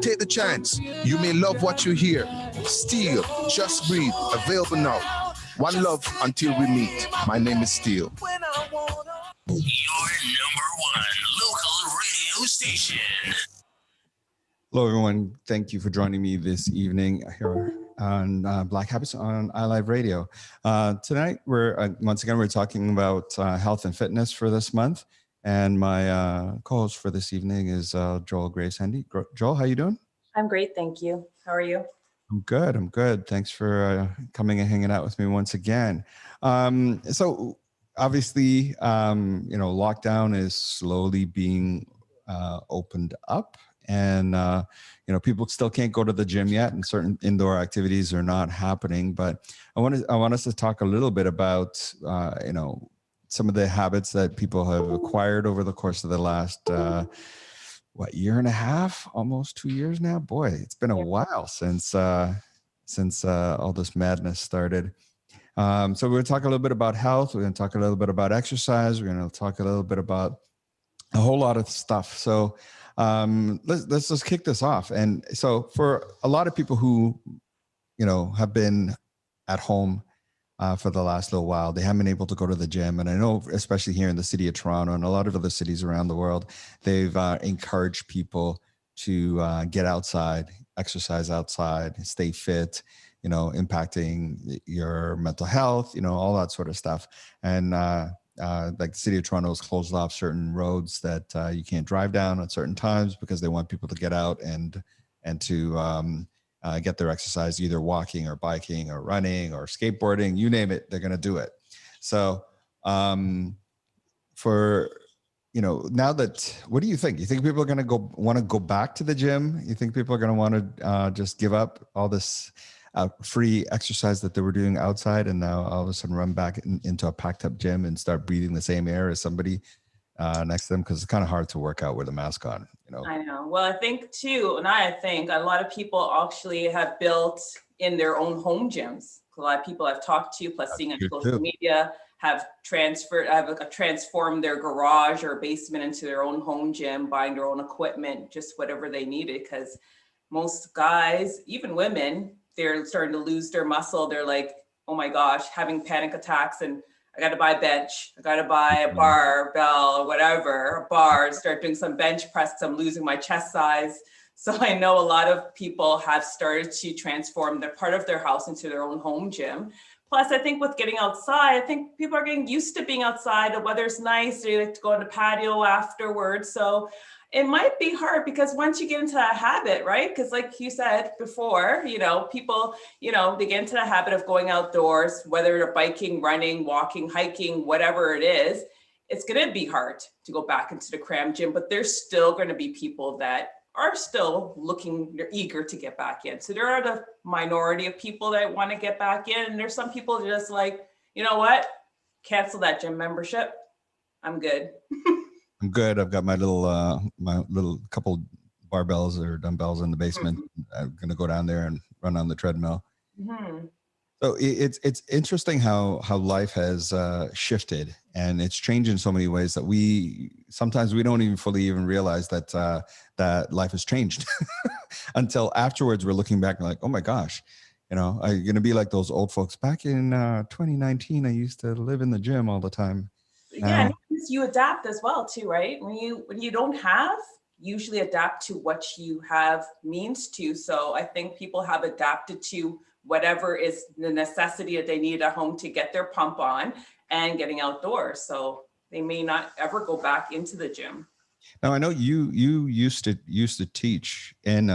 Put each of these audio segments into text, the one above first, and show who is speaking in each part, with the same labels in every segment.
Speaker 1: Take the chance. You may love what you hear. Steel, Just Breathe, available now. One love until we meet. My name is Steel.
Speaker 2: Your number one local radio station.
Speaker 3: Hello, everyone. Thank you for joining me this evening here on Black Habits on iLive Radio. Tonight, once again, we're talking about health and fitness for this month. And my co-host for this evening is Joel Grace Handy. Joel, how you doing?
Speaker 4: I'm great, thank you. How are you?
Speaker 3: I'm good. Thanks for coming and hanging out with me once again. So obviously, lockdown is slowly being opened up. And, people still can't go to the gym yet, and certain indoor activities are not happening. But I want us to talk a little bit about, some of the habits that people have acquired over the course of the last, year and a half, almost 2 years now. Boy, it's been a while since all this madness started. So we're going to talk a little bit about health. We're going to talk a little bit about exercise. We're going to talk a little bit about a whole lot of stuff. So let's just kick this off. And so for a lot of people who, have been at home for the last little while, they haven't been able to go to the gym. And I know, especially here in the city of Toronto and a lot of other cities around the world, they've encouraged people to get outside, exercise outside, stay fit, impacting your mental health, all that sort of stuff. And like the city of Toronto has closed off certain roads that you can't drive down at certain times because they want people to get out and to get their exercise, either walking or biking or running or skateboarding, you name it, they're going to do it. So now that, what do you think? You think people are going to want to go back to the gym? You think people are going to want to just give up all this free exercise that they were doing outside and now all of a sudden run back into a packed up gym and start breathing the same air as somebody next to them? Because it's kind of hard to work out with a mask on,
Speaker 4: I know. Well, I think too, a lot of people actually have built in their own home gyms. A lot of people I've talked to, plus seeing on social media, have transformed their garage or basement into their own home gym, buying their own equipment, just whatever they needed. Because most guys, even women, they're starting to lose their muscle. They're like, oh my gosh, having panic attacks, and I got to buy a bench. I got to buy a barbell or whatever, a bar, start doing some bench press because I'm losing my chest size. So I know a lot of people have started to transform their part of their house into their own home gym. Plus, I think with getting outside, I think people are getting used to being outside. The weather's nice. They like to go on the patio afterwards. So it might be hard because once you get into that habit, right? Because like you said before, people, they get into the habit of going outdoors, whether they're biking, running, walking, hiking, whatever it is, it's going to be hard to go back into the cram gym, but there's still going to be people that are still they're eager to get back in. So there are the minority of people that want to get back in. And there's some people just like, you know what? Cancel that gym membership. I'm good.
Speaker 3: I'm good. I've got my little couple barbells or dumbbells in the basement. I'm going to go down there and run on the treadmill. Mm-hmm. So it's interesting how life has shifted, and it's changed in so many ways that we don't even fully realize that that life has changed until afterwards. We're looking back and like, oh my gosh, are you going to be like those old folks back in 2019? I used to live in the gym all the time.
Speaker 4: Yeah, and you adapt as well too, right? When you don't have, usually adapt to what you have means to. So I think people have adapted to whatever is the necessity that they need at home to get their pump on and getting outdoors. So they may not ever go back into the gym.
Speaker 3: Now I know you used to teach in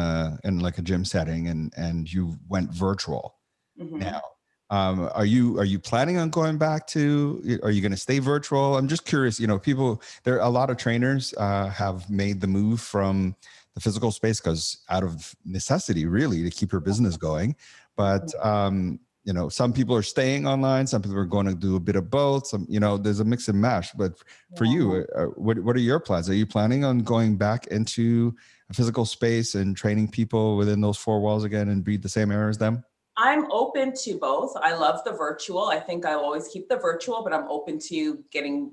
Speaker 3: like a gym setting, and you went virtual. Mm-hmm. Now. Are you planning on going back to, are you going to stay virtual? I'm just curious, there are a lot of trainers have made the move from the physical space because out of necessity, really, to keep your business going. But, some people are staying online. Some people are going to do a bit of both. Some, there's a mix and mash. But for you, what are your plans? Are you planning on going back into a physical space and training people within those four walls again and breathe the same air as them?
Speaker 4: I'm open to both. I love the virtual. I think I always keep the virtual, but I'm open to getting,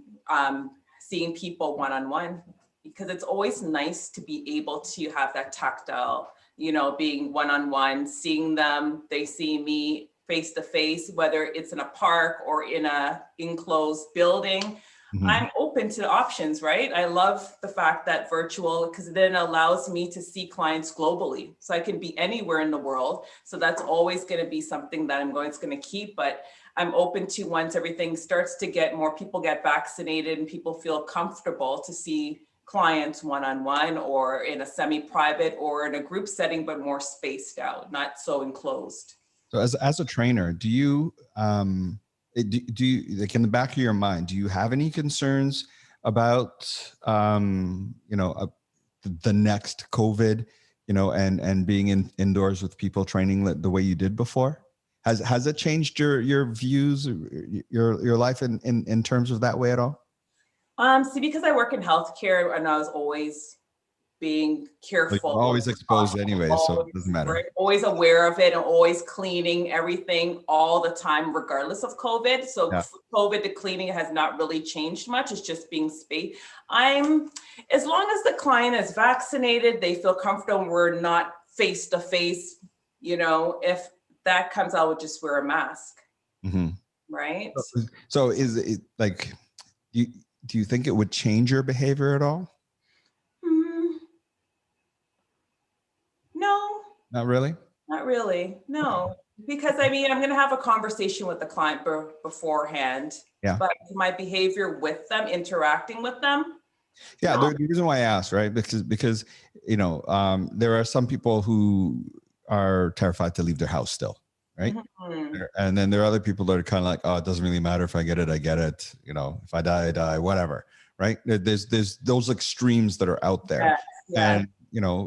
Speaker 4: seeing people one-on-one. because it's always nice to be able to have that tactile, you know, being one-on-one, seeing them, they see me face to face, whether it's in a park or in a enclosed building. I'm open to options, right? I love the fact that virtual, because then it allows me to see clients globally. So I can be anywhere in the world. So that's always going to be something that it's going to keep, but I'm open to, once everything starts to get more people get vaccinated and people feel comfortable, to see clients one-on-one or in a semi-private or in a group setting, but more spaced out, not so enclosed.
Speaker 3: So as a trainer, do you, do you, like, in the back of your mind, do you have any concerns about, the next COVID, and being indoors with people training the way you did before? Has it changed your views, your life in terms of that way at all?
Speaker 4: See, because I work in healthcare and I was always being careful.
Speaker 3: You're always exposed anyway, so it doesn't matter.
Speaker 4: Right? Always aware of it and always cleaning everything all the time, regardless of COVID. So COVID to cleaning has not really changed much. It's just being spaced. As long as the client is vaccinated, they feel comfortable, we're not face to face, if that comes, I would just wear a mask. Right.
Speaker 3: So is it like, do you think it would change your behavior at all?
Speaker 4: No.
Speaker 3: Not really?
Speaker 4: Not really. No. Because I'm going to have a conversation with the client beforehand.
Speaker 3: Yeah.
Speaker 4: But my behavior with them, interacting with them.
Speaker 3: Yeah. No. The reason why I asked, right? Because there are some people who are terrified to leave their house still. Right. And then there are other people that are kind of like, oh, it doesn't really matter if I get it, I get it. If I die, I die, whatever. Right. There's those extremes that are out there. Yeah. And,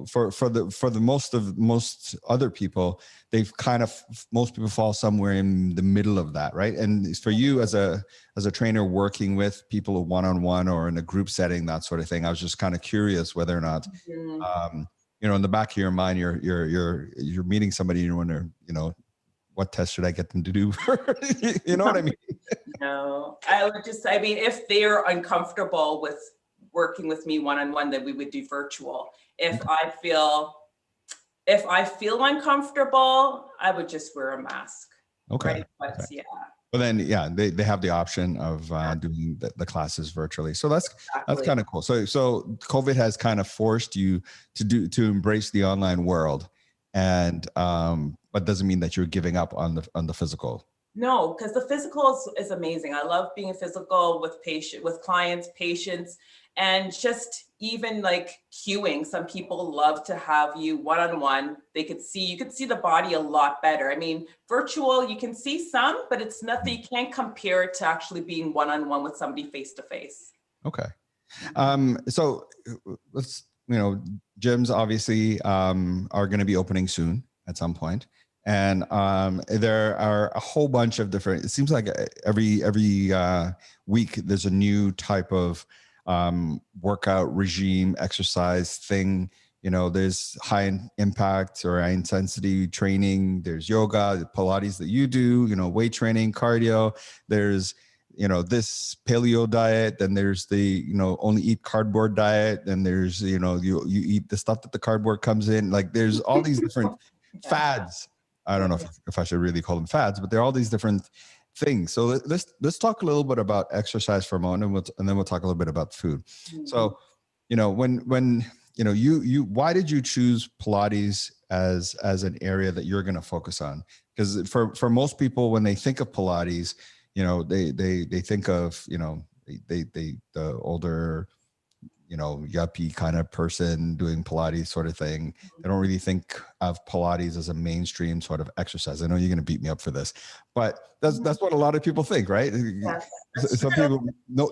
Speaker 3: for the most other people, most people fall somewhere in the middle of that. Right. And for you as a trainer working with people one-on-one or in a group setting, that sort of thing, I was just kind of curious whether or not, in the back of your mind, you're meeting somebody, you wonder, what test should I get them to do? You know what I mean? No,
Speaker 4: if they're uncomfortable with working with me one-on-one, then we would do virtual. If I feel uncomfortable, I would just wear a mask.
Speaker 3: Okay.
Speaker 4: Right? But
Speaker 3: okay.
Speaker 4: Yeah.
Speaker 3: But then, they have the option of doing the classes virtually. So that's kind of cool. So COVID has kind of forced you to embrace the online world, and but doesn't mean that you're giving up on the physical.
Speaker 4: No, because the physical is amazing. I love being physical with clients, patients, and just even like cueing. Some people love to have you one-on-one. You could see the body a lot better. I mean, virtual, you can see some, but it's nothing, you can't compare it to actually being one-on-one with somebody face to face.
Speaker 3: Okay. So let's, gyms obviously are going to be opening soon at some point. And there are a whole bunch of different, it seems like every week there's a new type of workout regime, exercise thing. There's high impact or high intensity training. There's yoga, Pilates that you do, weight training, cardio. There's, this paleo diet. Then there's the, only eat cardboard diet. Then there's, you eat the stuff that the cardboard comes in. Like there's all these different fads. I don't know if I should really call them fads, but there are all these different things. So let's talk a little bit about exercise for a moment, and then we'll talk a little bit about food. So, when why did you choose Pilates as an area that you're going to focus on? Because for most people, when they think of Pilates, they think of the older, yuppie kind of person doing Pilates sort of thing. They don't really think of Pilates as a mainstream sort of exercise. I know you're going to beat me up for this, but that's what a lot of people think, right? Some people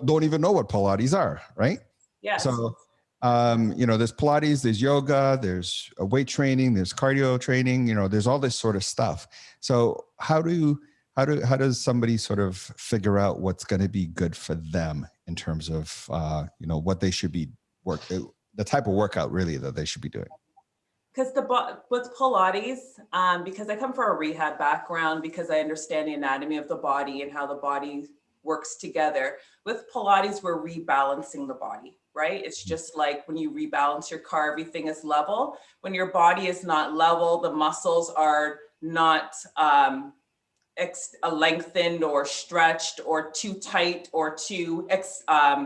Speaker 3: don't even know what Pilates are, right?
Speaker 4: Yes.
Speaker 3: So, there's Pilates, there's yoga, there's weight training, there's cardio training, there's all this sort of stuff. So how does somebody sort of figure out what's going to be good for them in terms of, what they should be the type of workout really that they should be doing?
Speaker 4: Because with Pilates, because I come from a rehab background, because I understand the anatomy of the body and how the body works together. With Pilates, we're rebalancing the body, right? It's just like when you rebalance your car, everything is level. When your body is not level, the muscles are not lengthened or stretched or too tight or too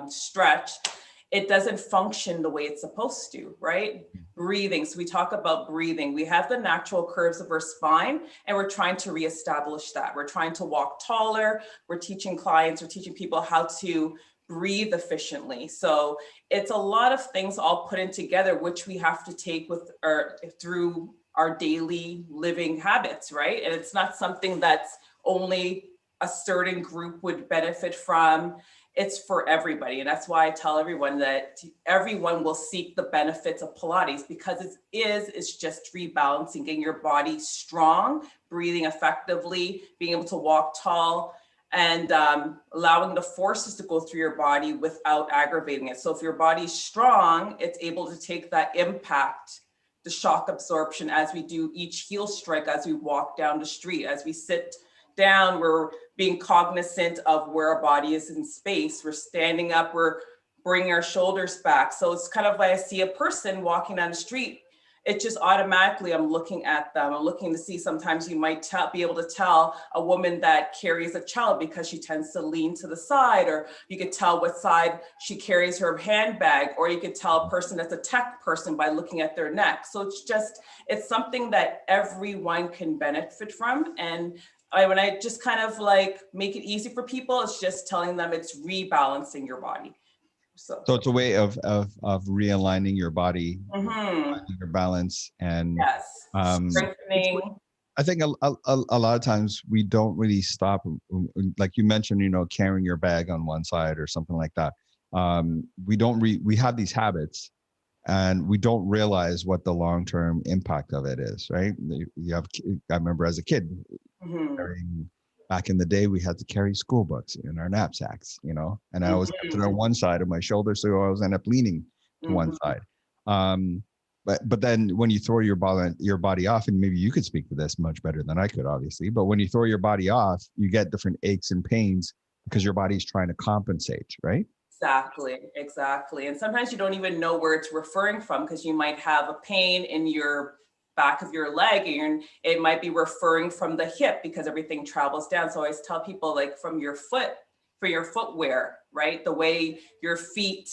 Speaker 4: stretched, it doesn't function the way it's supposed to, right? Breathing. So we talk about breathing. We have the natural curves of our spine, and we're trying to reestablish that. We're trying to walk taller. We're teaching clients, we're teaching people how to breathe efficiently. So it's a lot of things all put in together, which we have to take with or through our daily living habits, right? And it's not something that's only a certain group would benefit from. It's for everybody. And that's why I tell everyone that everyone will seek the benefits of Pilates, because it's just rebalancing, getting your body strong, breathing effectively, being able to walk tall, and allowing the forces to go through your body without aggravating it. So if your body's strong, it's able to take that impact, the shock absorption, as we do each heel strike, as we walk down the street, as we sit down, we're being cognizant of where our body is in space. We're standing up, we're bringing our shoulders back. So it's kind of like I see a person walking down the street, it just automatically, I'm looking at them. I'm looking to see, sometimes you might be able to tell a woman that carries a child because she tends to lean to the side, or you could tell what side she carries her handbag, or you could tell a person that's a tech person by looking at their neck. So it's something that everyone can benefit from. And when I just kind of like make it easy for people, it's just telling them it's rebalancing your body.
Speaker 3: So it's a way of realigning your body,
Speaker 4: Mm-hmm.
Speaker 3: your balance, and
Speaker 4: Yes, strengthening.
Speaker 3: I think a lot of times we don't really stop, like you mentioned, carrying your bag on one side or something like that. We have these habits, and we don't realize what the long-term impact of it is, right? I remember as a kid, carrying, back in the day, we had to carry school books in our knapsacks, and I always kept it on one side of my shoulder, so I always end up leaning to one side. But then when you throw your body off, and maybe you could speak to this much better than I could, obviously, but when you throw your body off, you get different aches and pains because your body's trying to compensate, right?
Speaker 4: Exactly. And sometimes you don't even know where it's referring from, because you might have a pain in your back of your leg, and it might be referring from the hip because everything travels down. So I always tell people, like, from your foot, for your footwear, right? The way your feet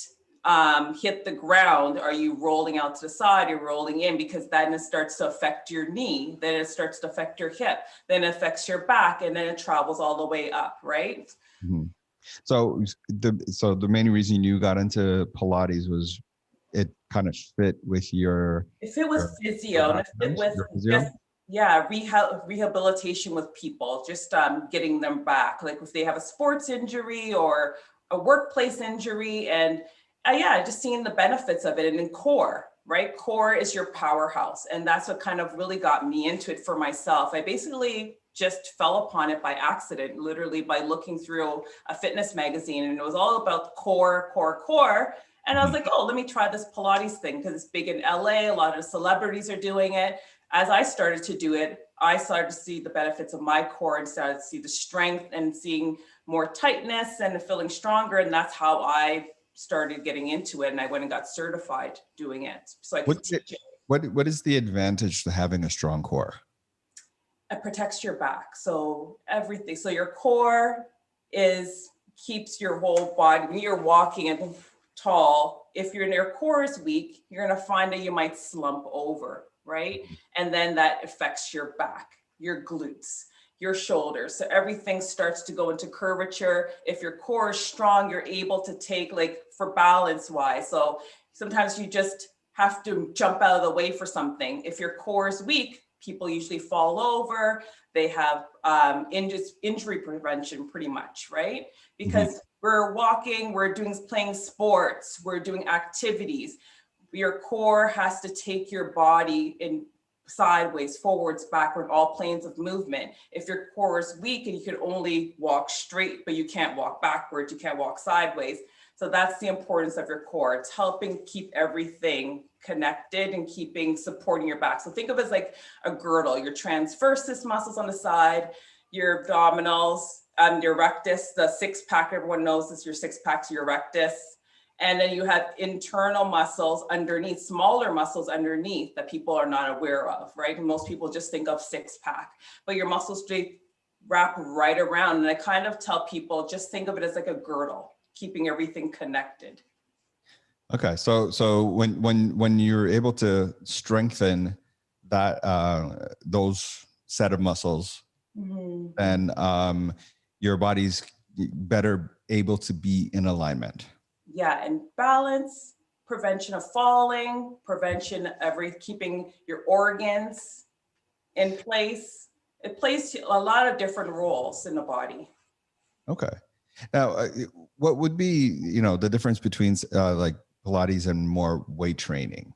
Speaker 4: hit the ground, are you rolling out to the side, you're rolling in, because then it starts to affect your knee, then it starts to affect your hip, then it affects your back, and then it travels all the way up, right?
Speaker 3: Mm-hmm. So the main reason you got into Pilates was it kind of fit with your.
Speaker 4: If it was physio, and if it was just, rehabilitation with people, just getting them back, like if they have a sports injury or a workplace injury, and just seeing the benefits of it. And in core, right? Core is your powerhouse, and that's what kind of really got me into it for myself. I basically just fell upon it by accident, literally by looking through a fitness magazine, and it was all about core. And I was like, oh, let me try this Pilates thing, because it's big in LA. A lot of celebrities are doing it. As I started to do it, I started to see the benefits of my core and started to see the strength and seeing more tightness and feeling stronger. And that's how I started getting into it. And I went and got certified doing it. So I could teach it.
Speaker 3: What is the advantage to having a strong core?
Speaker 4: It protects your back. So everything. So your core keeps your whole body. When you're walking and tall, if your core is weak, you're going to find that you might slump over, right? And then that affects your back, your glutes, your shoulders. So everything starts to go into curvature. If your core is strong, you're able to take, like, for balance wise. So sometimes you just have to jump out of the way for something. If your core is weak, people usually fall over. They have injury prevention pretty much, right? Because we're walking, playing sports, we're doing activities. Your core has to take your body in sideways, forwards, backward, all planes of movement. If your core is weak and you can only walk straight, but you can't walk backwards, you can't walk sideways. So that's the importance of your core. It's helping keep everything connected and supporting your back. So think of it as like a girdle, your transversus muscles on the side, your abdominals, your rectus, the six pack, everyone knows this, your six pack to your rectus. And then you have internal muscles underneath, smaller muscles underneath that people are not aware of, right? And most people just think of six pack, but your muscles wrap right around. And I kind of tell people, just think of it as like a girdle, keeping everything connected.
Speaker 3: Okay, so when you're able to strengthen that those set of muscles, then your body's better able to be in alignment.
Speaker 4: Yeah, and balance, prevention of falling, prevention of keeping your organs in place. It plays a lot of different roles in the body.
Speaker 3: Okay. Now, what would be, the difference between like Pilates and more weight training?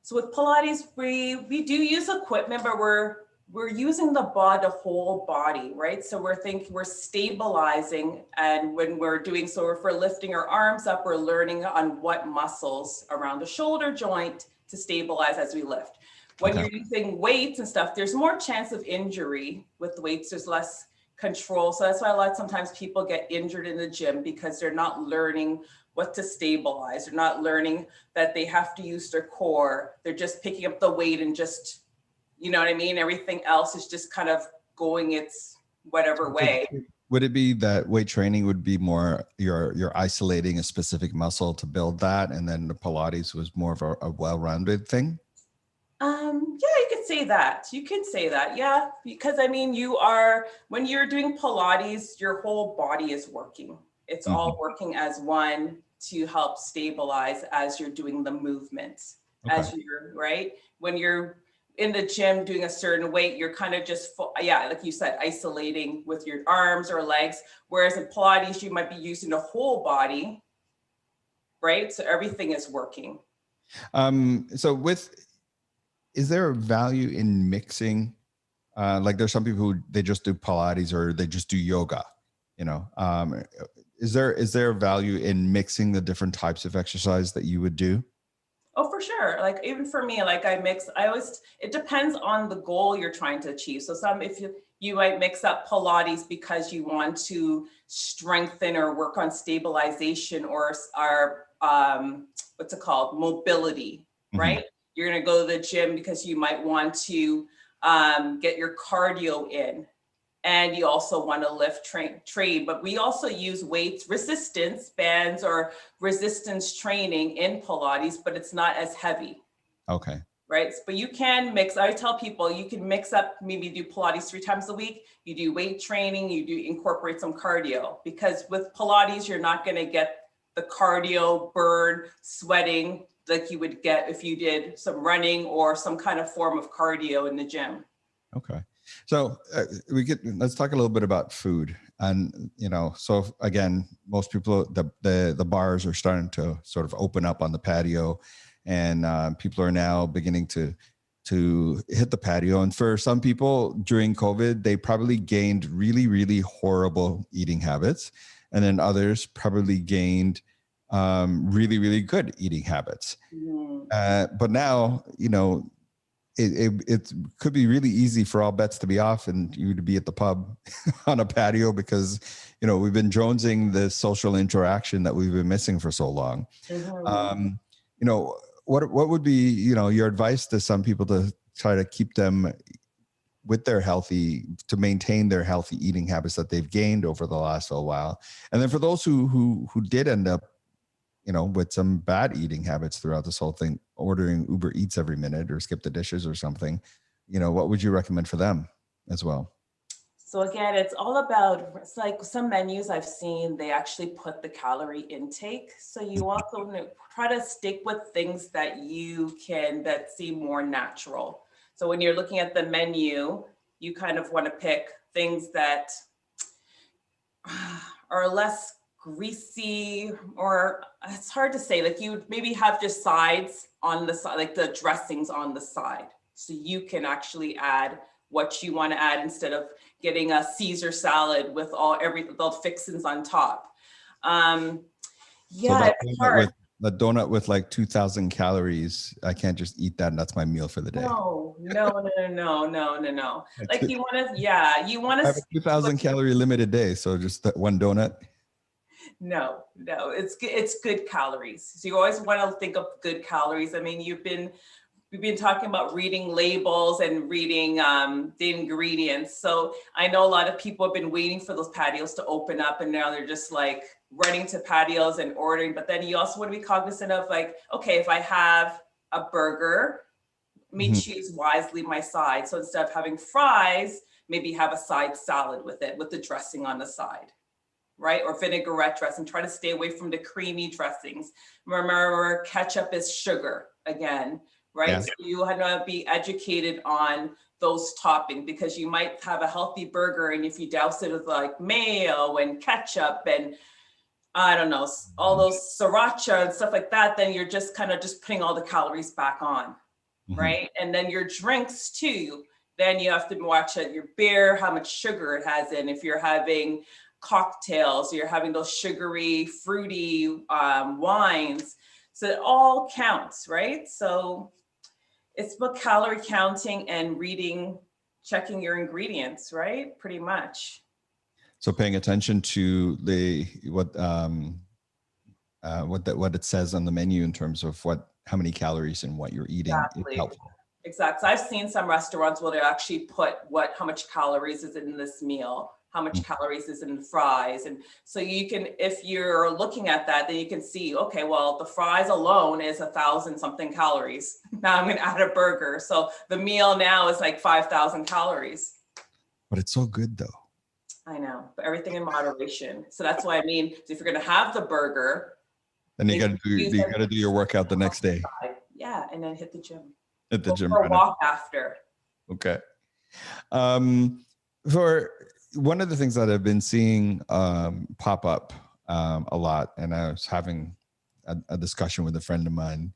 Speaker 4: So with Pilates, we do use equipment, but we're using the whole body, right? So we're stabilizing, and when we're doing so, if we're lifting our arms up, we're learning on what muscles around the shoulder joint to stabilize as we lift. When you're using weights and stuff, there's more chance of injury with the weights. There's less control. So that's why sometimes people get injured in the gym, because they're not learning what to stabilize. They're not learning that they have to use their core. They're just picking up the weight and just, you know what I mean? Everything else is just kind of going its whatever way.
Speaker 3: Would it be that weight training would be more you're isolating a specific muscle to build that, and then the Pilates was more of a well-rounded thing?
Speaker 4: Yeah, you could say that. You can say that, yeah, because I mean, when you're doing Pilates, your whole body is working. It's all working as one to help stabilize as you're doing the movements, as you're, right? When you're in the gym doing a certain weight, you're kind of just, like you said, isolating with your arms or legs. Whereas in Pilates, you might be using the whole body, right? So everything is working.
Speaker 3: Is there a value in mixing? Like there's some people who they just do Pilates or they just do yoga, is there a value in mixing the different types of exercise that you would do?
Speaker 4: Oh, for sure. Like even for me, like it depends on the goal you're trying to achieve. So if you might mix up Pilates because you want to strengthen or work on stabilization or what's it called? Mobility, right? You're going to go to the gym because you might want to get your cardio in. And you also want to lift train, but we also use weights, resistance bands or resistance training in Pilates, but it's not as heavy.
Speaker 3: Okay.
Speaker 4: Right. But you can mix. I tell people you can mix up, maybe do Pilates 3 times a week. You do weight training, you do incorporate some cardio, because with Pilates, you're not going to get the cardio burn, sweating like you would get if you did some running or some kind of form of cardio in the gym.
Speaker 3: Okay. So let's talk a little bit about food. And, so again, most people, the bars are starting to sort of open up on the patio, and people are now beginning to hit the patio. And for some people during COVID, they probably gained really, really horrible eating habits. And then others probably gained really, really good eating habits. But now, it could be really easy for all bets to be off and you to be at the pub on a patio, because, we've been jonesing the social interaction that we've been missing for so long. What would be, your advice to some people to try to keep them with to maintain their healthy eating habits that they've gained over the last little while? And then for those who did end up, with some bad eating habits throughout this whole thing, ordering Uber Eats every minute or skip the dishes or something, what would you recommend for them as well?
Speaker 4: So again, it's like some menus I've seen, they actually put the calorie intake. So you also try to stick with things that that seem more natural. So when you're looking at the menu, you kind of want to pick things that are less greasy, or it's hard to say, like you would maybe have just sides on the side, like the dressings on the side. So you can actually add what you want to add instead of getting a Caesar salad with all the fixins on top. It's hard.
Speaker 3: The donut with like 2,000 calories, I can't just eat that and that's my meal for the day.
Speaker 4: No. Like you want to
Speaker 3: I have a 2,000 calorie limited day, so just that one donut.
Speaker 4: No, it's good calories. So you always want to think of good calories. I mean, we've been talking about reading labels and reading the ingredients. So I know a lot of people have been waiting for those patios to open up, and now they're just like running to patios and ordering. But then you also want to be cognizant of like, okay, if I have a burger, me choose wisely my side. So instead of having fries, maybe have a side salad with it, with the dressing on the side, right? Or vinaigrette dressing. Try to stay away from the creamy dressings. Remember, ketchup is sugar again, right?
Speaker 3: Yeah.
Speaker 4: So you have to be educated on those toppings, because you might have a healthy burger, and if you douse it with like mayo and ketchup and I don't know, all those sriracha and stuff like that, then you're just kind of just putting all the calories back on, right? And then your drinks too, then you have to watch at your beer, how much sugar it has in. If you're having cocktails, you're having those sugary, fruity wines. So it all counts, right? So it's about calorie counting and reading, checking your ingredients, right? Pretty much.
Speaker 3: So paying attention to what it says on the menu in terms of how many calories and what you're eating is helpful.
Speaker 4: Exactly. So I've seen some restaurants where they actually put how much calories is in this meal, how much calories is in the fries. And so you can, if you're looking at that, then you can see, okay, well, the fries alone is 1,000 something calories. Now I'm going to add a burger. So the meal now is like 5,000 calories.
Speaker 3: But it's so good though.
Speaker 4: I know, but everything in moderation. So that's why I mean, if you're going to have the burger,
Speaker 3: then you got to do your workout the next day.
Speaker 4: Yeah, and then hit the gym.
Speaker 3: At the gym.
Speaker 4: For a walk after. Okay.
Speaker 3: For one of the things that I've been seeing pop up a lot, and I was having a discussion with a friend of mine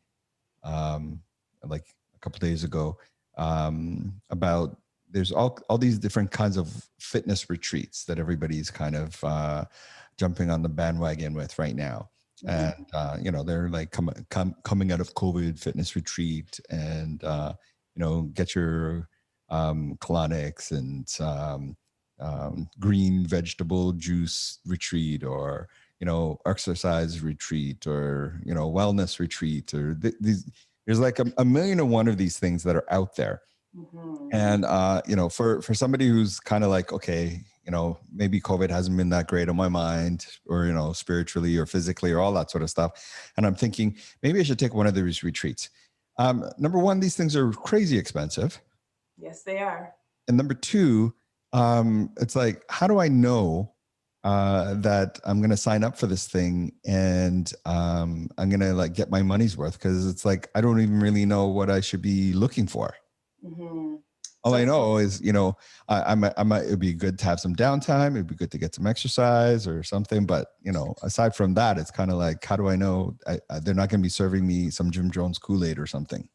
Speaker 3: like a couple of days ago about there's all these different kinds of fitness retreats that everybody's kind of jumping on the bandwagon with right now. And they're like coming out of COVID fitness retreat, and get your colonics and green vegetable juice retreat, or exercise retreat, or wellness retreat, or there's like a million and one of these things that are out there. And for somebody who's kind of like, okay, maybe COVID hasn't been that great on my mind, or, spiritually or physically or all that sort of stuff. And I'm thinking maybe I should take one of these retreats. Number one, these things are crazy expensive.
Speaker 4: Yes, they are.
Speaker 3: And number two, it's like, how do I know that I'm going to sign up for this thing and I'm going to like get my money's worth? Because it's like, I don't even really know what I should be looking for. All I know is, it'd be good to have some downtime. It'd be good to get some exercise or something. But, aside from that, it's kind of like, how do I know they're not going to be serving me some Jim Jones Kool-Aid or something?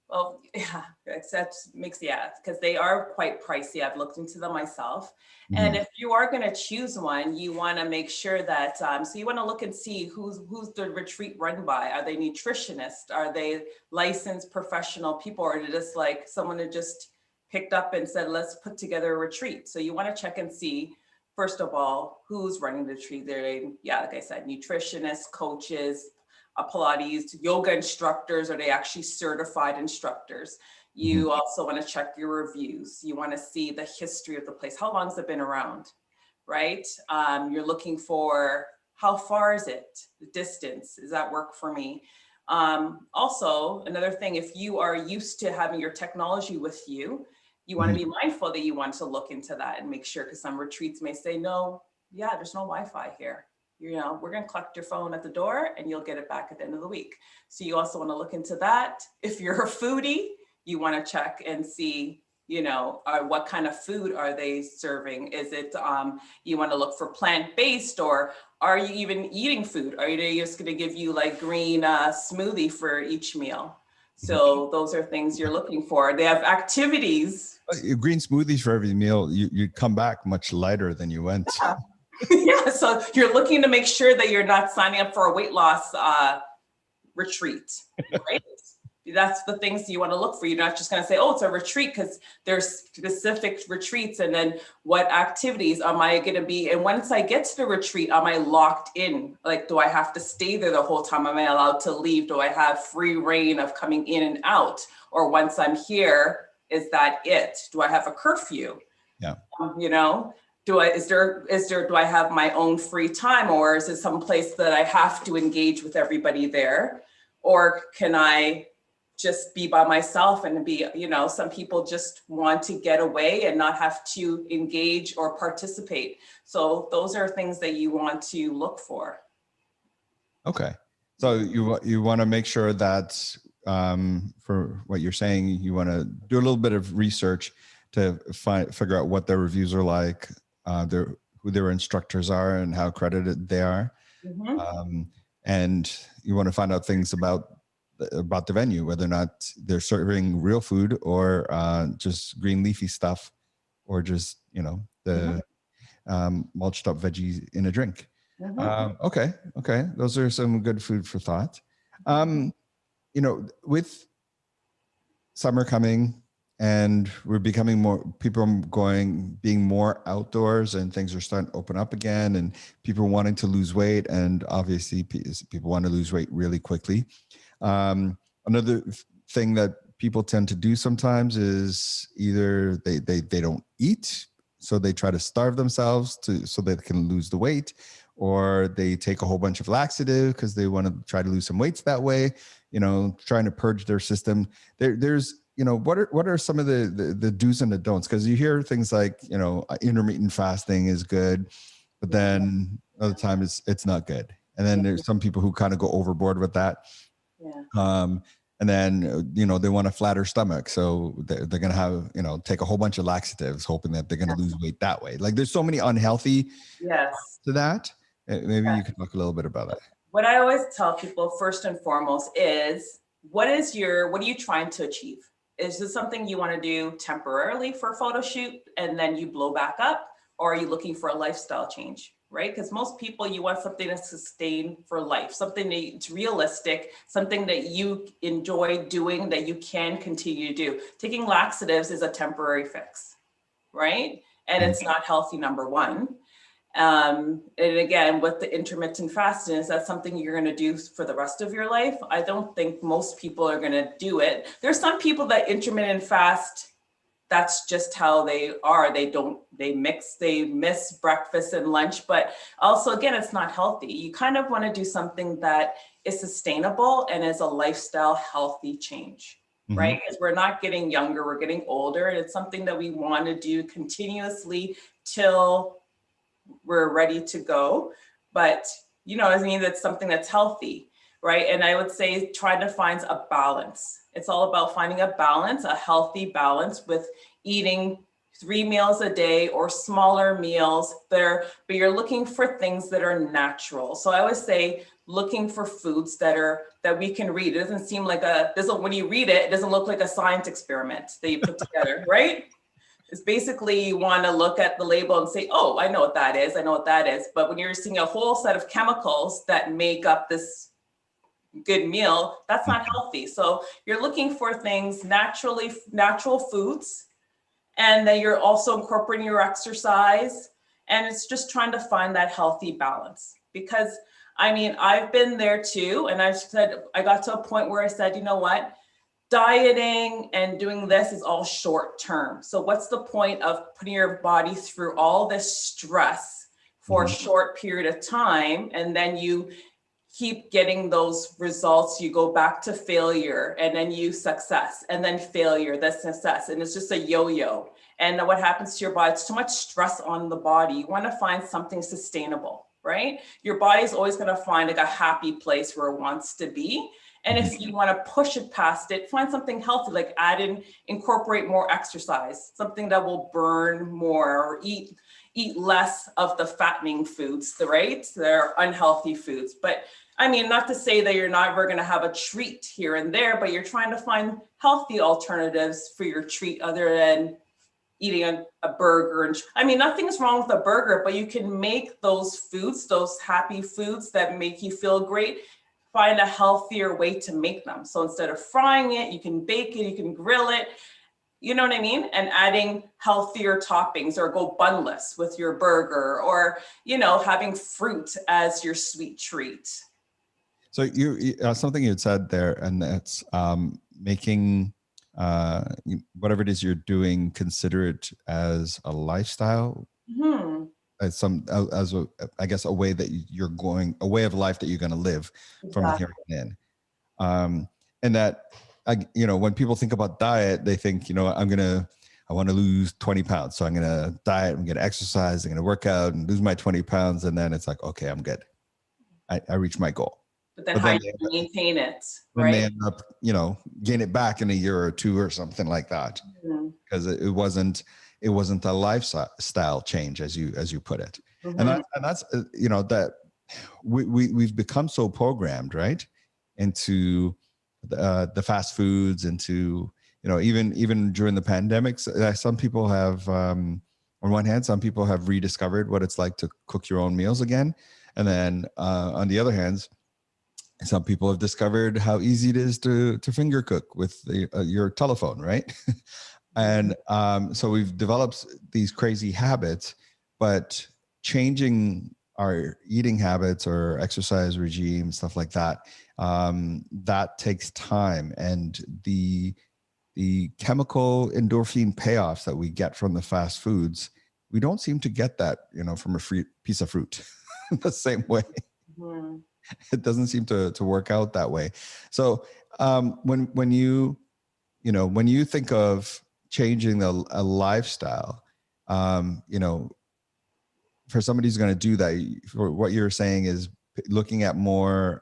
Speaker 4: Well, yeah, that makes, because they are quite pricey. I've looked into them myself. And if you are going to choose one, you want to make sure that, so you want to look and see who's the retreat run by. Are they nutritionists? Are they licensed professional people? Or is it just like someone who just picked up and said, let's put together a retreat? So you want to check and see, first of all, who's running the retreat. They're, like I said, nutritionists, coaches, Pilates, yoga instructors. Are they actually certified instructors? You also want to check your reviews. You want to see the history of the place. How long has it been around, right? You're looking for how far is it? The distance, does that work for me? Also, another thing, if you are used to having your technology with you, you want to be mindful that you want to look into that and make sure, because some retreats may say, no, there's no Wi-Fi here. We're going to collect your phone at the door and you'll get it back at the end of the week. So you also want to look into that. If you're a foodie, you want to check and see, what kind of food are they serving? Is it, you want to look for plant-based, or are you even eating food? Are they just going to give you like green smoothie for each meal? So those are things you're looking for. They have activities.
Speaker 3: Green smoothies for every meal. You come back much lighter than you went.
Speaker 4: Yeah, so you're looking to make sure that you're not signing up for a weight loss retreat, right? that's the things you want to look for. You're not just going to say, oh, it's a retreat, because there's specific retreats. And then what activities am I going to be? And once I get to the retreat, am I locked in? Like, do I have to stay there the whole time? Am I allowed to leave? Do I have free reign of coming in and out? Or once I'm here, is that it? Do I have a curfew?
Speaker 3: Yeah.
Speaker 4: You know, do I have my own free time, or is it some place that I have to engage with everybody there? Or can I just be by myself and be, you know, some people just want to get away and not have to engage or participate. So those are things that you want to look for.
Speaker 3: Okay. So you want to make sure that for what you're saying, you want to do a little bit of research to figure out what their reviews are like, who their instructors are and how accredited they are.
Speaker 4: Mm-hmm.
Speaker 3: And you want to find out things about the venue, whether or not they're serving real food or just green leafy stuff, or just, you know, the mulched up veggies in a drink.
Speaker 4: Mm-hmm.
Speaker 3: Okay. Those are some good food for thought. You know, with summer coming and we're becoming more, people are being more outdoors and things are starting to open up again, and people wanting to lose weight, and obviously people want to lose weight really quickly. Another thing that people tend to do sometimes is either they don't eat, so they try to starve themselves so they can lose the weight, or they take a whole bunch of laxative because they want to try to lose some weights that way, you know, trying to purge their system. There's, you know, what are some of the do's and the don'ts? Because you hear things like, you know, intermittent fasting is good, but then other time it's not good. And then there's some people who kind of go overboard with that.
Speaker 4: Yeah.
Speaker 3: And then, you know, they want a flatter stomach. So they're going to have, you know, take a whole bunch of laxatives, hoping that they're going to lose weight that way. Like, there's so many unhealthy to that. Maybe you could talk a little bit about that.
Speaker 4: What I always tell people first and foremost is, what are you trying to achieve? Is this something you want to do temporarily for a photo shoot and then you blow back up? Or are you looking for a lifestyle change? Right? Because most people, you want something to sustain for life, something that's realistic, something that you enjoy doing, that you can continue to do. Taking laxatives is a temporary fix, right? And it's not healthy, number one. And again, with the intermittent fasting, is that something you're going to do for the rest of your life? I don't think most people are going to do it. There's some people that intermittent fast, that's just how they are. They miss breakfast and lunch, but also, again, it's not healthy. You kind of want to do something that is sustainable and is a lifestyle healthy change, right? Because we're not getting younger, we're getting older. And it's something that we want to do continuously till we're ready to go. But, you know, I mean, that's something that's healthy, right? And I would say try to find a balance. It's all about finding a balance, a healthy balance with eating 3 meals a day or smaller meals there, but you're looking for things that are natural. So I always say looking for foods that we can read. It doesn't seem like when you read it, it doesn't look like a science experiment that you put together, right? It's basically, you want to look at the label and say, oh, I know what that is. I know what that is. But when you're seeing a whole set of chemicals that make up this good meal, that's not healthy. So you're looking for things natural foods, and then you're also incorporating your exercise. And it's just trying to find that healthy balance. Because I mean, I've been there too. And I got to a point where I said, you know what? Dieting and doing this is all short term. So what's the point of putting your body through all this stress for a short period of time, and then you keep getting those results? You go back to failure, and then you success, and then failure, then success. And it's just a yo-yo. And what happens to your body? It's too much stress on the body. You want to find something sustainable, right? Your body is always going to find like a happy place where it wants to be. And if you want to push it past it, find something healthy, like incorporate more exercise, something that will burn more, or eat less of the fattening foods, right? They're unhealthy foods. But I mean, not to say that you're not ever going to have a treat here and there, but you're trying to find healthy alternatives for your treat other than eating a burger. And I mean, nothing's wrong with a burger, but you can make those foods, those happy foods that make you feel great, find a healthier way to make them. So instead of frying it, you can bake it, you can grill it, you know what I mean? And adding healthier toppings, or go bunless with your burger, or, you know, having fruit as your sweet treat.
Speaker 3: So something you had said there, and that's making whatever it is you're doing, consider it as a lifestyle.
Speaker 4: Mm-hmm.
Speaker 3: I guess a way that you're going, a way of life that you're going to live from here on in. And that, you know, when people think about diet, they think, you know, I want to lose 20 pounds. So I'm going to diet, I'm going to exercise, I'm going to work out and lose my 20 pounds. And then it's like, okay, I'm good. I reached my goal.
Speaker 4: But then how you maintain it, right?
Speaker 3: Then they end up, you know, gain it back in a year or two or something like that. Because it wasn't a lifestyle change, as you put it. And that's you know, that we've become so programmed, right, into the fast foods, into, you know, even during the pandemic, some people have on one hand, some people have rediscovered what it's like to cook your own meals again, and then on the other hand, some people have discovered how easy it is to finger cook with your telephone, right? And so we've developed these crazy habits, but changing our eating habits or exercise regime, stuff like that, that takes time. And the chemical endorphin payoffs that we get from the fast foods, we don't seem to get that, you know, from a free piece of fruit the same way. It doesn't seem to work out that way. So when you think of changing a lifestyle, you know, for somebody who's going to do that, for what you're saying is looking at more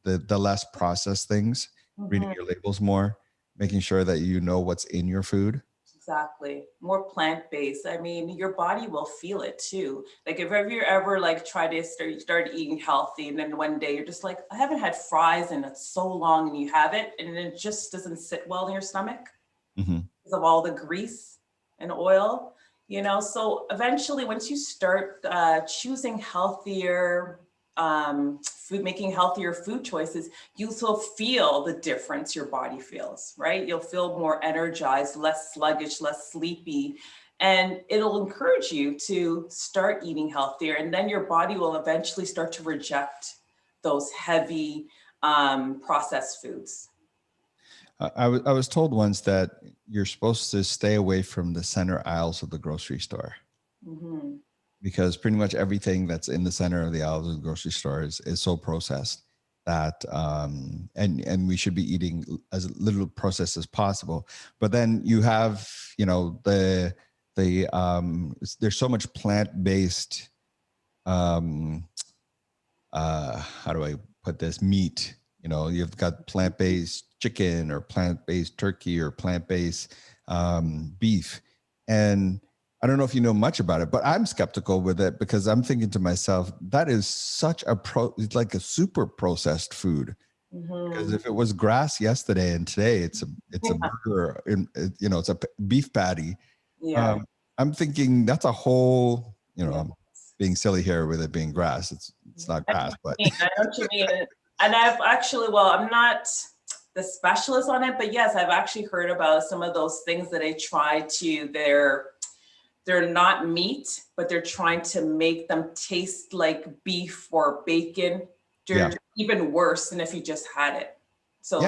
Speaker 3: the less processed things, reading your labels more, making sure that you know what's in your food.
Speaker 4: Exactly. More plant-based. I mean, your body will feel it too. Like if ever like try to start eating healthy, and then one day you're just like, I haven't had fries in so long, and you have it, and it just doesn't sit well in your stomach because of all the grease and oil, you know. So eventually, once you start choosing healthier food, making healthier food choices, you will feel the difference your body feels, right? You'll feel more energized, less sluggish, less sleepy, and it'll encourage you to start eating healthier. And then your body will eventually start to reject those heavy processed foods.
Speaker 3: I was told once that you're supposed to stay away from the center aisles of the grocery store. Because pretty much everything that's in the center of the aisles of the grocery store is so processed that, and we should be eating as little processed as possible. But then you have, you know, there's so much plant-based, how do I put this, meat, you know, you've got plant-based chicken or plant-based turkey or plant-based beef. And I don't know if you know much about it, but I'm skeptical with it because I'm thinking to myself, that is such it's like a super processed food. Because if it was grass yesterday and today it's a burger, you know, it's a beef patty. I'm thinking that's a whole, you know, I'm being silly here with it being grass. It's not grass, but
Speaker 4: I know what you mean. And I've actually, well, I'm not the specialist on it, but yes, I've actually heard about some of those things that they try to, they're not meat, but they're trying to make them taste like beef or bacon. They're even worse than if you just had it. So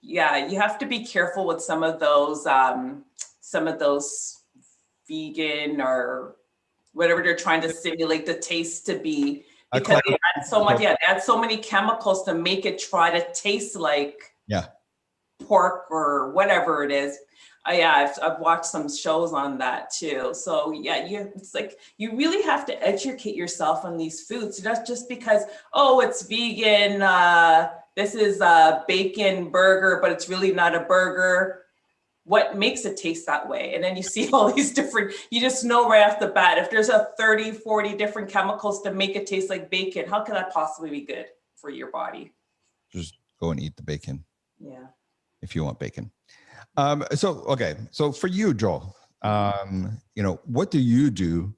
Speaker 4: you have to be careful with some of those vegan or whatever they're trying to simulate the taste to be, because they add so much, they add so many chemicals to make it try to taste like pork or whatever it is. I've watched some shows on that too. So it's like you really have to educate yourself on these foods. Not just because, oh, it's vegan, this is a bacon burger, but it's really not a burger. What makes it taste that way? And then you see all these different, you just know right off the bat, if there's 30, 40 different chemicals to make it taste like bacon, how can that possibly be good for your body?
Speaker 3: Just go and eat the bacon.
Speaker 4: Yeah.
Speaker 3: If you want bacon. So for you, Joel, you know, what do you do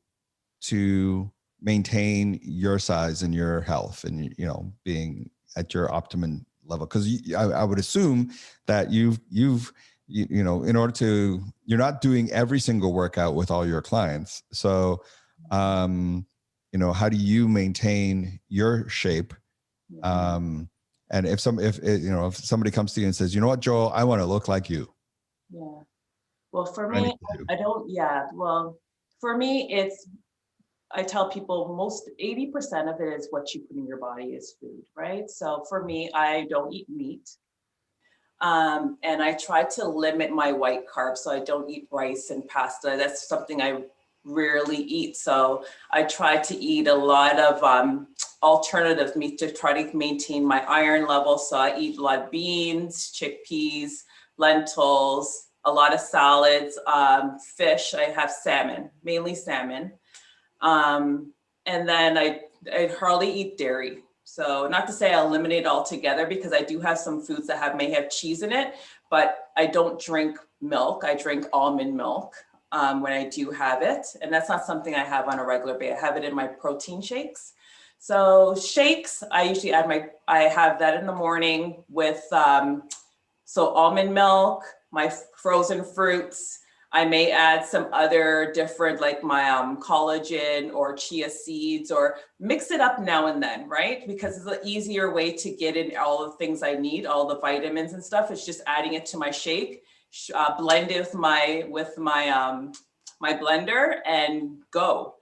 Speaker 3: to maintain your size and your health and, you know, being at your optimum level? Because I would assume that you know, in order to, you're not doing every single workout with all your clients. So, you know, how do you maintain your shape? And if you know, if somebody comes to you and says, you know what, Joel, I want to look like you.
Speaker 4: Yeah. Well, for
Speaker 3: What do I
Speaker 4: me,
Speaker 3: need to do?
Speaker 4: I don't, yeah, well, for me, I tell people 80% of it is what you put in your body is food, right? So for me, I don't eat meat. And I try to limit my white carbs, so I don't eat rice and pasta. That's something I rarely eat. So I try to eat a lot of alternative meat to try to maintain my iron level. So I eat a lot of beans, chickpeas, lentils, a lot of salads, fish. I have salmon, mainly salmon. And then I hardly eat dairy. So not to say I eliminate it altogether, because I do have some foods that may have cheese in it, but I don't drink milk. I drink almond milk when I do have it. And that's not something I have on a regular basis. I have it in my protein shakes. So shakes, I usually I have that in the morning with, so almond milk, my frozen fruits. I may add some other different, like my collagen or chia seeds, or mix it up now and then, right? Because it's an easier way to get in all the things I need, all the vitamins and stuff. It's just adding it to my shake, blend it with my blender and go.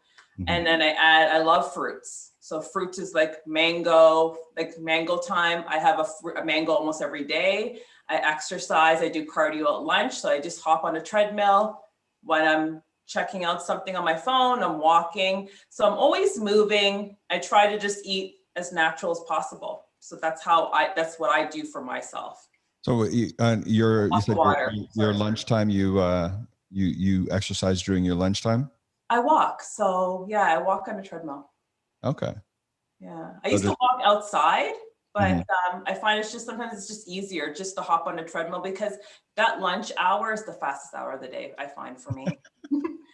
Speaker 4: And then I love fruits. So fruits is like mango time. I have a mango almost every day. I exercise, I do cardio at lunch. So I just hop on a treadmill when I'm checking out something on my phone, I'm walking. So I'm always moving. I try to just eat as natural as possible. So that's what I do for myself.
Speaker 3: So you said your lunchtime, you exercise during your lunchtime?
Speaker 4: I walk. So yeah, I walk on a treadmill.
Speaker 3: Okay.
Speaker 4: Yeah. I used to walk outside, but I find sometimes it's just easier just to hop on a treadmill, because that lunch hour is the fastest hour of the day, I find, for me.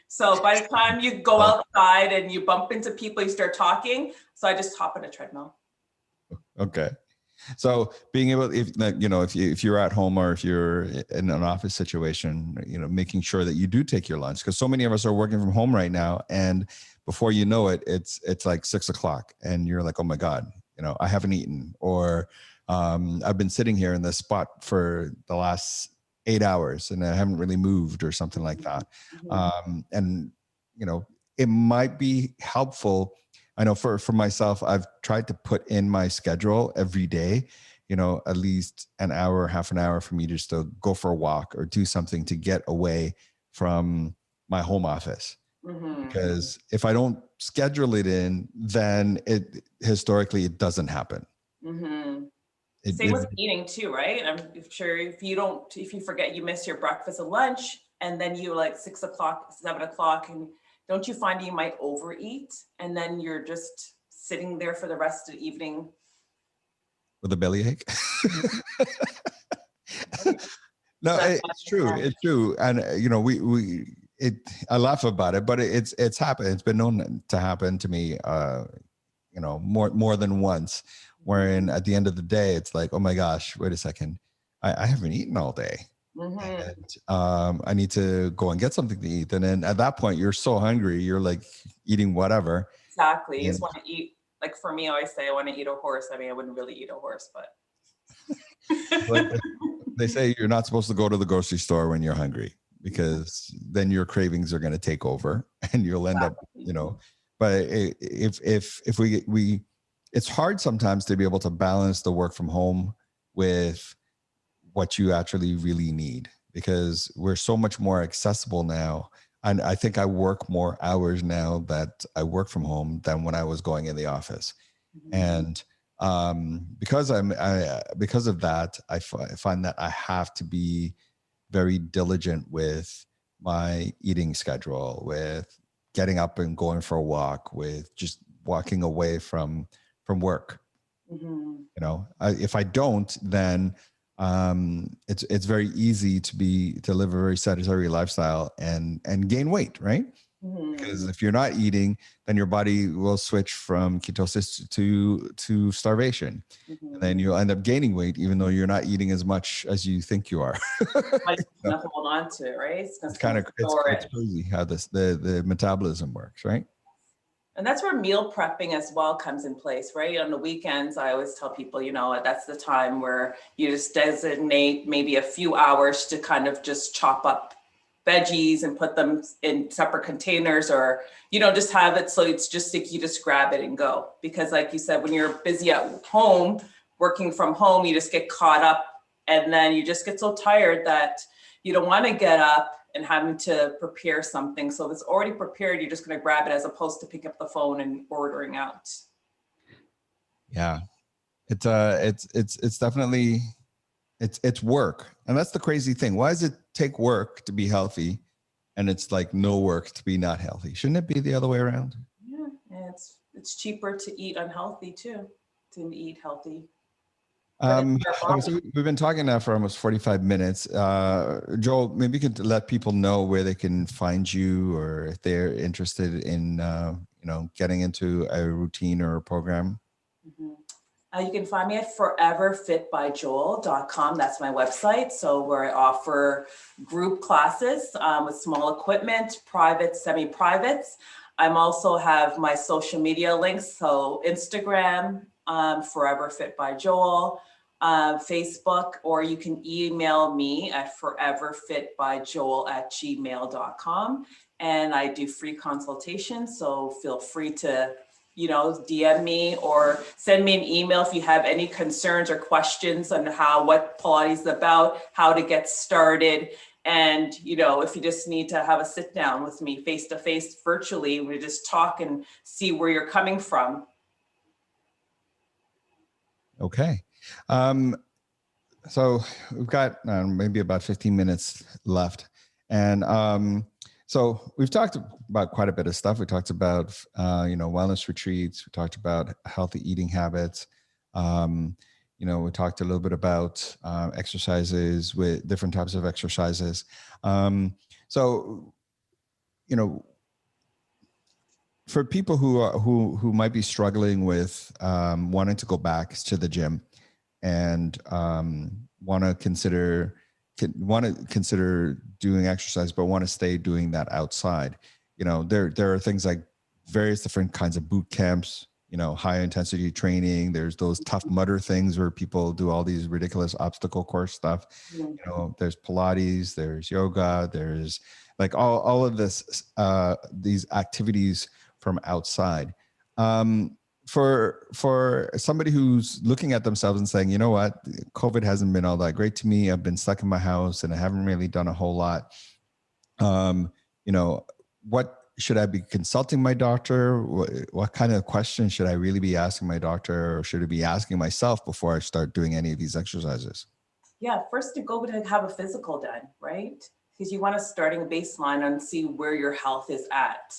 Speaker 4: So by the time you go outside and you bump into people, you start talking. So I just hop on a treadmill.
Speaker 3: Okay. So being able, if you're at home or if you're in an office situation, making sure that you do take your lunch, because so many of us are working from home right now, and before you know it, it's like 6 o'clock, and you're like, oh my God, I haven't eaten, or I've been sitting here in this spot for the last 8 hours and I haven't really moved, or something like that. And it might be helpful. I know for myself, I've tried to put in my schedule every day, at least an hour, half an hour for me just to go for a walk or do something to get away from my home office. Because if I don't schedule it in, then historically it doesn't happen.
Speaker 4: Same with eating too, right? I'm sure if you forget, you miss your breakfast and lunch, and then you 6 o'clock, 7 o'clock, and don't you find you might overeat, and then you're just sitting there for the rest of the evening
Speaker 3: with a bellyache? No, it's true. It's true. And I laugh about it, but it's happened. It's been known to happen to me, more than once, wherein at the end of the day, it's like, oh my gosh, wait a second. I haven't eaten all day. And I need to go and get something to eat. And then at that point, you're so hungry, you're like eating whatever.
Speaker 4: Exactly. You just want to eat. Like for me, I always say I want to eat a horse. I mean, I wouldn't really eat a horse, but.
Speaker 3: They say you're not supposed to go to the grocery store when you're hungry, because then your cravings are going to take over and you'll end up, but if we, it's hard sometimes to be able to balance the work from home with what you actually really need, because we're so much more accessible now. And I think I work more hours now that I work from home than when I was going in the office. And because of that, I find that I have to be very diligent with my eating schedule, with getting up and going for a walk, with just walking away from work. If I don't, then it's very easy to live a very sedentary lifestyle and gain weight, right? Because if you're not eating, then your body will switch from ketosis to starvation. And then you'll end up gaining weight, even though you're not eating as much as you think you are.
Speaker 4: Like nothing hold on to it, right?
Speaker 3: It's kind of it's crazy how the metabolism works, right?
Speaker 4: And that's where meal prepping as well comes in place, right? On the weekends, I always tell people, that's the time where you just designate maybe a few hours to kind of just chop up veggies and put them in separate containers, or, just have it so it's just like you just grab it and go. Because like you said, when you're busy at home, working from home, you just get caught up and then you just get so tired that you don't want to get up and having to prepare something. So if it's already prepared, you're just going to grab it as opposed to pick up the phone and ordering out.
Speaker 3: Yeah. It's definitely, it's work. And that's the crazy thing. Why does it take work to be healthy? And it's like no work to be not healthy. Shouldn't it be the other way around?
Speaker 4: Yeah. And it's cheaper to eat unhealthy too, than to eat healthy.
Speaker 3: So we've been talking now for almost 45 minutes. Joel, maybe you could let people know where they can find you, or if they're interested in, getting into a routine or a program.
Speaker 4: You can find me at foreverfitbyjoel.com. That's my website. So where I offer group classes with small equipment, private, semi-privates. I also have my social media links. So Instagram, Forever Fit by Joel, Facebook, or you can email me at foreverfitbyjoel@gmail.com. And I do free consultations. So feel free to, DM me or send me an email if you have any concerns or questions on what Pilates is about, how to get started. And, if you just need to have a sit down with me face to face virtually, we just talk and see where you're coming from.
Speaker 3: Okay. So we've got maybe about 15 minutes left. And so we've talked about quite a bit of stuff. We talked about, wellness retreats. We talked about healthy eating habits. We talked a little bit about exercises, with different types of exercises. For people who might be struggling with wanting to go back to the gym and want to consider doing exercise, but want to stay doing that outside, there are things like various different kinds of boot camps, high intensity training. There's those Tough Mudder things where people do all these ridiculous obstacle course stuff. There's Pilates, there's yoga, there's like all of this, these activities from outside. For somebody who's looking at themselves and saying, you know what, COVID hasn't been all that great to me. I've been stuck in my house and I haven't really done a whole lot. What should I be consulting my doctor? What kind of questions should I really be asking my doctor, or should I be asking myself before I start doing any of these exercises?
Speaker 4: Yeah, first to go to have a physical done, right? Because you want to starting a baseline and see where your health is at.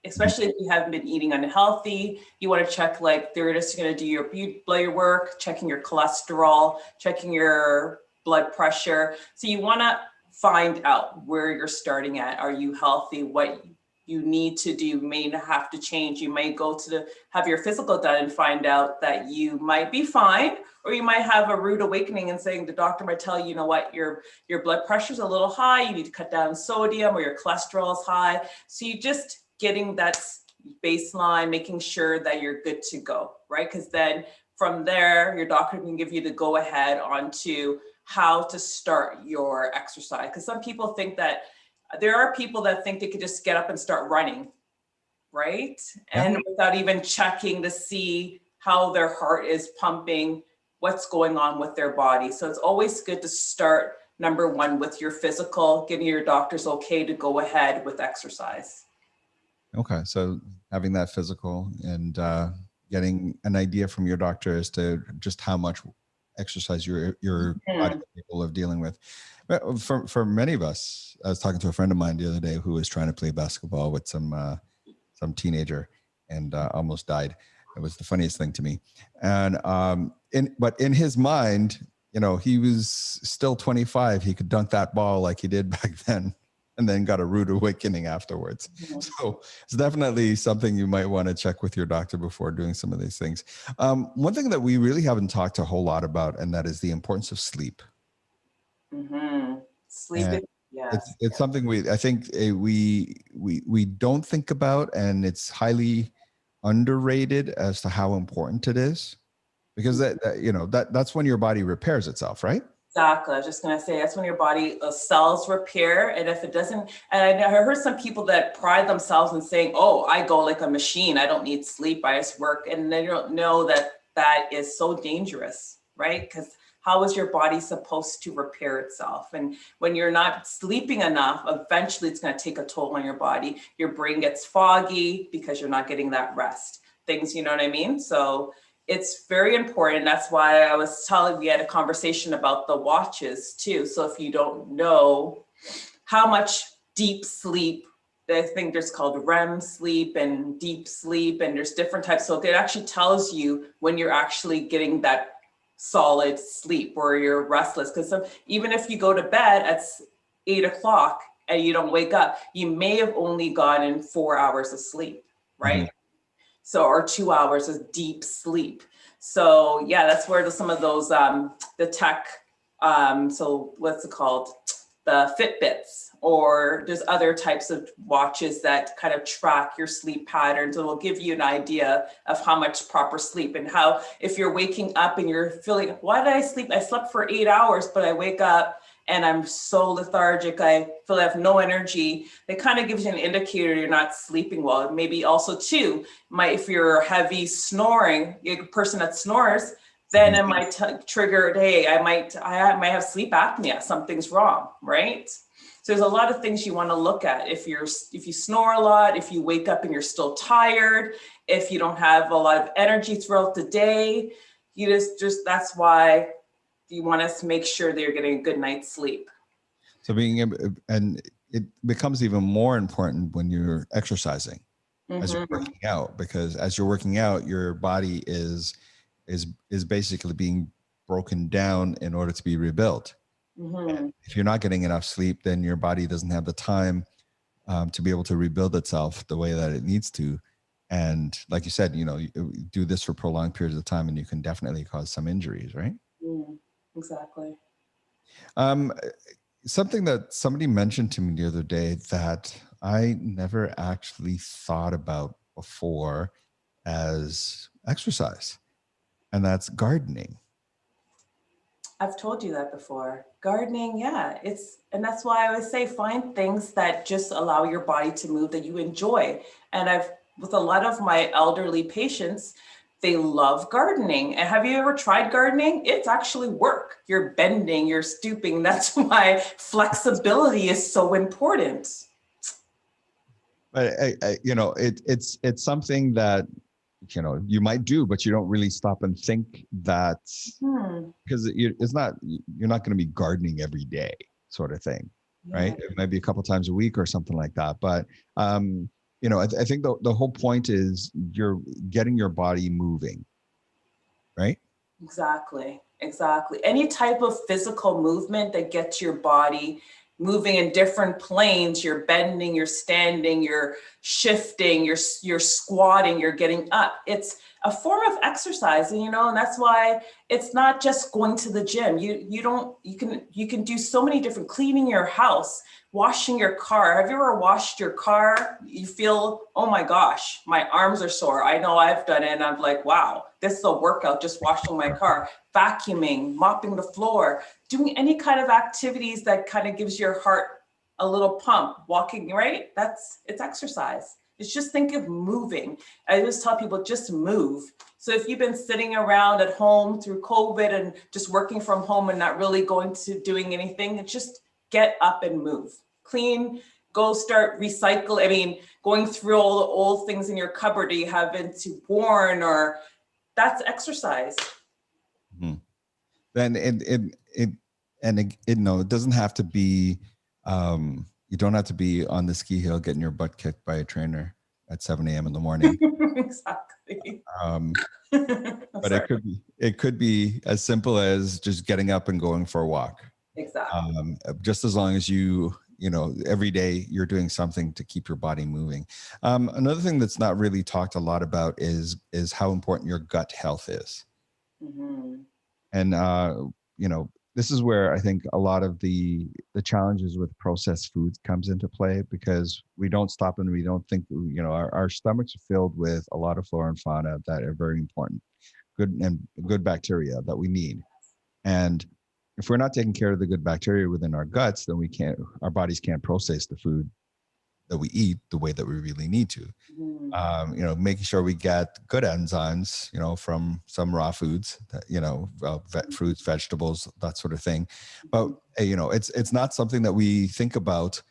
Speaker 4: Especially if you haven't been eating unhealthy, you want to check, like they're just going to do your blood work, checking your cholesterol, checking your blood pressure. So you want to find out where you're starting at. Are you healthy? What you need to do, you may have to change. You may go to have your physical done and find out that you might be fine, or you might have a rude awakening and saying the doctor might tell you, what, your blood pressure is a little high. You need to cut down sodium, or your cholesterol is high. So you just getting that baseline, making sure that you're good to go, right? Because then from there, your doctor can give you the go ahead onto how to start your exercise. Because some people think that there are people that think they could just get up and start running, right? And without even checking to see how their heart is pumping, what's going on with their body. So it's always good to start, number one, with your physical, getting your doctor's okay to go ahead with exercise.
Speaker 3: Okay. So having that physical and getting an idea from your doctor as to just how much exercise your body is capable of dealing with. But for many of us, I was talking to a friend of mine the other day who was trying to play basketball with some teenager and almost died. It was the funniest thing to me. And but in his mind, he was still 25. He could dunk that ball like he did back then. and then got a rude awakening afterwards. So it's definitely something you might want to check with your doctor before doing some of these things. One thing that we really haven't talked a whole lot about, and that is the importance of sleep.
Speaker 4: Sleep
Speaker 3: And
Speaker 4: is, yes.
Speaker 3: it's something I think we don't think about, and it's highly underrated as to how important it is, because that's when your body repairs itself, right?
Speaker 4: Exactly. I was just going to say that's when your body cells repair. And if it doesn't, and I heard some people that pride themselves in saying, oh, I go like a machine. I don't need sleep. I just work. And they don't know that that is so dangerous, right? Because how is your body supposed to repair itself? And when you're not sleeping enough, eventually it's going to take a toll on your body. Your brain gets foggy because you're not getting that rest. Things, you know what I mean? So it's very important. That's why I was telling, we had a conversation about the watches too. So if you don't know how much deep sleep, I think there's called REM sleep and deep sleep, and there's different types. So it actually tells you when you're actually getting that solid sleep or you're restless. Because even if you go to bed at 8 o'clock and you don't wake up, you may have only gotten 4 hours of sleep, right? So, or 2 hours of deep sleep. So yeah, that's where some of those, the tech, so what's it called? The Fitbits, or there's other types of watches that kind of track your sleep patterns and will give you an idea of how much proper sleep, and how if you're waking up and you're feeling, why did I sleep? I slept for 8 hours, but I wake up and I'm so lethargic, I feel I have no energy. It kind of gives you an indicator you're not sleeping well. Maybe also too, if you're heavy snoring, you're a person that snores, then it might trigger, hey, I might have sleep apnea, something's wrong, right? So there's a lot of things you want to look at. If you snore a lot, if you wake up and you're still tired, if you don't have a lot of energy throughout the day, you just that's why you want us to make sure that you're getting a good night's sleep.
Speaker 3: So being able, and it becomes even more important when you're exercising, as you're working out, because as you're working out, your body is basically being broken down in order to be rebuilt. If you're not getting enough sleep, then your body doesn't have the time to be able to rebuild itself the way that it needs to. And like you said, you do this for prolonged periods of time and you can definitely cause some injuries, right?
Speaker 4: Exactly.
Speaker 3: Something that somebody mentioned to me the other day that I never actually thought about before as exercise, and that's gardening.
Speaker 4: I've told you that before. Gardening, yeah, and that's why I always say find things that just allow your body to move that you enjoy. And with a lot of my elderly patients, they love gardening. And have you ever tried gardening? It's actually work. You're bending, you're stooping. That's why flexibility is so important.
Speaker 3: But it's something that you might do, but you don't really stop and think that, because you're not going to be gardening every day, sort of thing, right? It might be a couple times a week or something like that. But I think the whole point is you're getting your body moving, right?
Speaker 4: Exactly. Any type of physical movement that gets your body moving in different planes, you're bending, you're standing, you're shifting, you're squatting, you're getting up. It's a form of exercise, and that's why it's not just going to the gym. You can do so many different, cleaning your house, washing your car. Have you ever washed your car? You feel, oh my gosh, my arms are sore. I know I've done it, and I'm like, wow, this is a workout, just washing my car. Vacuuming, mopping the floor, doing any kind of activities that kind of gives your heart a little pump, walking, right? It's exercise. It's just think of moving. I just tell people just move. So if you've been sitting around at home through COVID and just working from home and not really going to doing anything, just get up and move. Clean, go start recycle. I mean, going through all the old things in your cupboard that you haven't worn, or that's exercise.
Speaker 3: Then it doesn't have to be, you don't have to be on the ski hill getting your butt kicked by a trainer at 7 a.m. in the morning.
Speaker 4: Exactly.
Speaker 3: But it could be as simple as just getting up and going for a walk.
Speaker 4: Exactly.
Speaker 3: Just as long as you every day you're doing something to keep your body moving. Another thing that's not really talked a lot about is how important your gut health is.
Speaker 4: Mm-hmm.
Speaker 3: And, this is where I think a lot of the challenges with processed foods comes into play, because we don't stop and we don't think, our stomachs are filled with a lot of flora and fauna that are very important, good bacteria that we need. And if we're not taking care of the good bacteria within our guts, then our bodies can't process the food that we eat the way that we really need to. Making sure we get good enzymes, from some raw foods, fruits, vegetables, that sort of thing. But, it's not something that we think about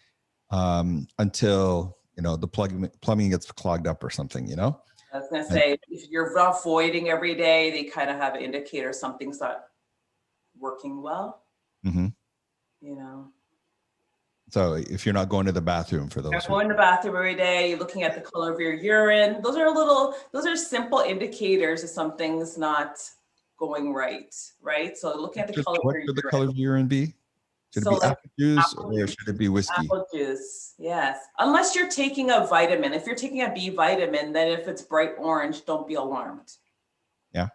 Speaker 3: until, the plumbing gets clogged up or something,
Speaker 4: I was gonna say, if you're avoiding every day, they kind of have an indicator something's not working well.
Speaker 3: Mm-hmm. So if you're not going to the bathroom, for those
Speaker 4: Going to the bathroom every day, you're looking at the color of your urine. Those are simple indicators of something's not going right? So looking at the color of
Speaker 3: what
Speaker 4: your
Speaker 3: should the
Speaker 4: urine.
Speaker 3: color of urine be? Should it be apple juice or should it be whiskey?
Speaker 4: Apple juice, yes. Unless you're taking a vitamin. If you're taking a B vitamin, then if it's bright orange, don't be alarmed.
Speaker 3: Yeah.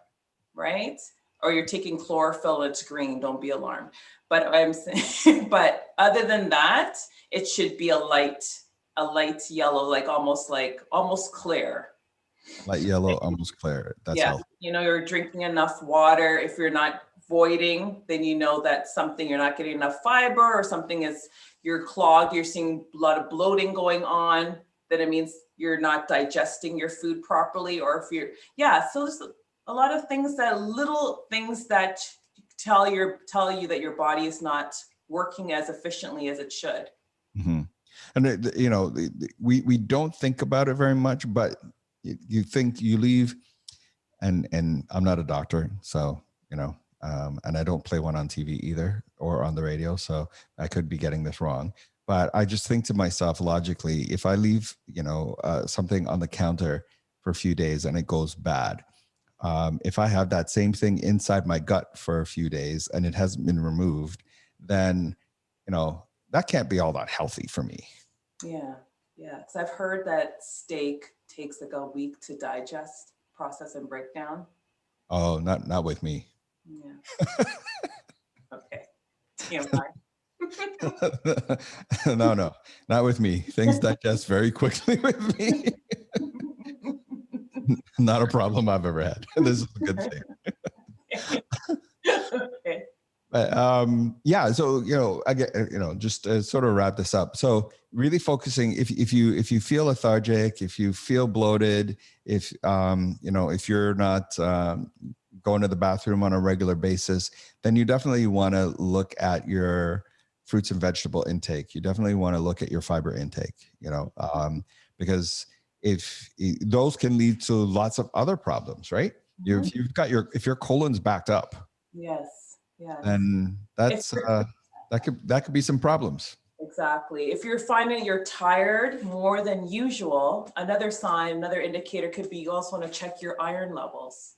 Speaker 4: Right? Or you're taking chlorophyll and it's green, don't be alarmed. But I'm saying, but other than that, it should be a light yellow, almost clear.
Speaker 3: Light yellow, almost clear. That's healthy.
Speaker 4: You're drinking enough water. If you're not voiding, then that you're not getting enough fiber, or you're clogged, you're seeing a lot of bloating going on, then it means you're not digesting your food properly. Or if so there's a lot of little things that tell you that your body is not working as efficiently as it should.
Speaker 3: Mm-hmm. And we don't think about it very much, but you think you leave, and I'm not a doctor, so and I don't play one on TV either or on the radio, so I could be getting this wrong. But I just think to myself logically, if I leave something on the counter for a few days and it goes bad, if I have that same thing inside my gut for a few days and it hasn't been removed, then, that can't be all that healthy for me.
Speaker 4: Yeah. Because I've heard that steak takes like a week to digest, process, and break down.
Speaker 3: Oh, not with me.
Speaker 4: Yeah. Okay. TMI.
Speaker 3: No, not with me. Things digest very quickly with me. Not a problem I've ever had. This is a good thing.
Speaker 4: Okay.
Speaker 3: But so I get just to sort of wrap this up. So really focusing, if you feel lethargic, if you feel bloated, if you're not going to the bathroom on a regular basis, then you definitely want to look at your fruits and vegetable intake. You definitely want to look at your fiber intake. Because if those can lead to lots of other problems, right? Mm-hmm. If your colon's backed up.
Speaker 4: Yes.
Speaker 3: Then that could be some problems.
Speaker 4: Exactly. If you're finding you're tired more than usual, another indicator could be you also want to check your iron levels,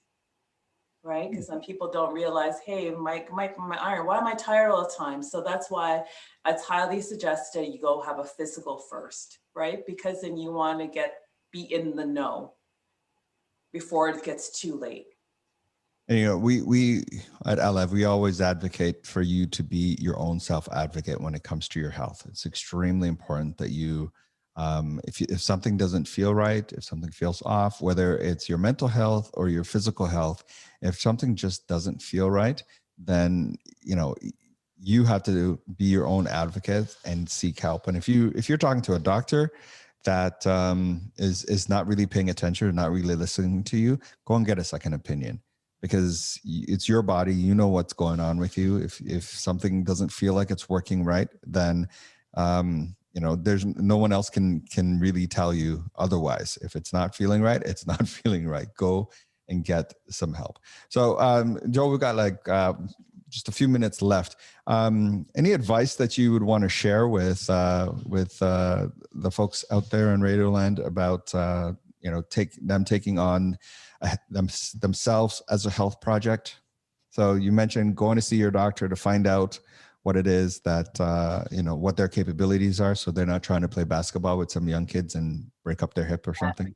Speaker 4: right? Because some people don't realize, hey, my iron, why am I tired all the time? So that's why it's highly suggested you go have a physical first, right? Because then you want to be in the know before it gets too late.
Speaker 3: And, we at iLive, we always advocate for you to be your own self-advocate when it comes to your health. It's extremely important that you, if something doesn't feel right, if something feels off, whether it's your mental health or your physical health, if something just doesn't feel right, then, you have to be your own advocate and seek help. And if you're talking to a doctor that is not really paying attention or not really listening to you, go and get a second opinion. Because it's your body, what's going on with you. If something doesn't feel like it's working right, then there's no one else can really tell you otherwise. If it's not feeling right, it's not feeling right. Go and get some help. So, Joe, we've got just a few minutes left. Any advice that you would want to share with the folks out there in Radioland about taking on themselves as a health project? So you mentioned going to see your doctor to find out what it is that, what their capabilities are. So they're not trying to play basketball with some young kids and break up their hip or something.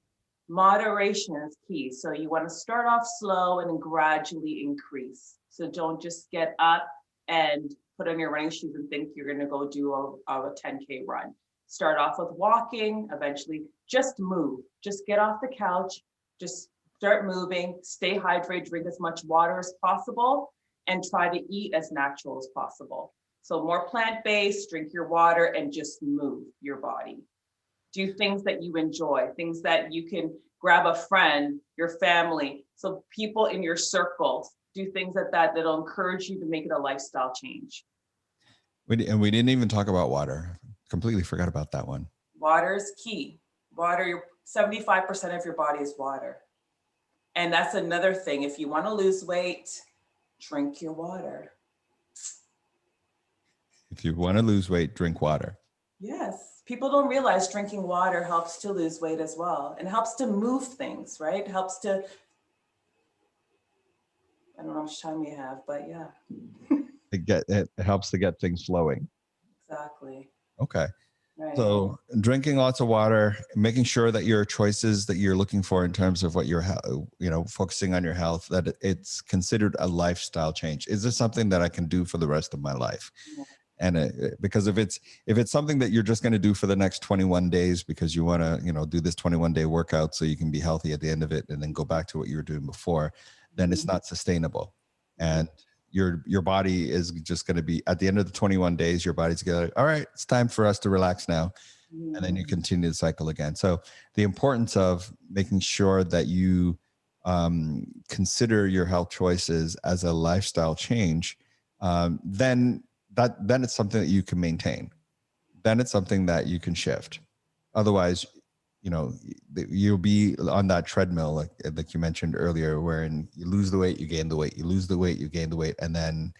Speaker 4: Moderation is key. So you want to start off slow and gradually increase. So don't just get up and put on your running shoes and think you're going to go do a 10K run. Start off with walking, eventually just move. Just get off the couch, just start moving, stay hydrated, drink as much water as possible, and try to eat as natural as possible. So more plant-based, drink your water, and just move your body. Do things that you enjoy, things that you can grab a friend, your family, so people in your circles, do things that'll encourage you to make it a lifestyle change.
Speaker 3: We didn't even talk about water. Completely forgot about that one.
Speaker 4: Water is key. Water, 75% of your body is water. And that's another thing. If you want to lose weight, drink your water.
Speaker 3: If you want to lose weight, drink water.
Speaker 4: Yes. People don't realize drinking water helps to lose weight as well. And helps to move things, right? Helps to, I don't know how much time we have, but yeah.
Speaker 3: It helps to get things flowing.
Speaker 4: Exactly.
Speaker 3: Okay.
Speaker 4: Right.
Speaker 3: So drinking lots of water, making sure that your choices that you're looking for in terms of what you're, focusing on your health, that it's considered a lifestyle change. Is this something that I can do for the rest of my life?
Speaker 4: Yeah.
Speaker 3: And because if it's something that you're just going to do for the next 21 days because you want to, do this 21-day workout so you can be healthy at the end of it and then go back to what you were doing before, then it's not sustainable. And your body is just going to be, at the end of the 21 days, your body's going to, all right, it's time for us to relax now. And then you continue the cycle again. So the importance of making sure that you consider your health choices as a lifestyle change, then it's something that you can maintain. Then it's something that you can shift. Otherwise, you'll be on that treadmill, like you mentioned earlier, wherein you lose the weight, you gain the weight, you lose the weight, you gain the weight. And then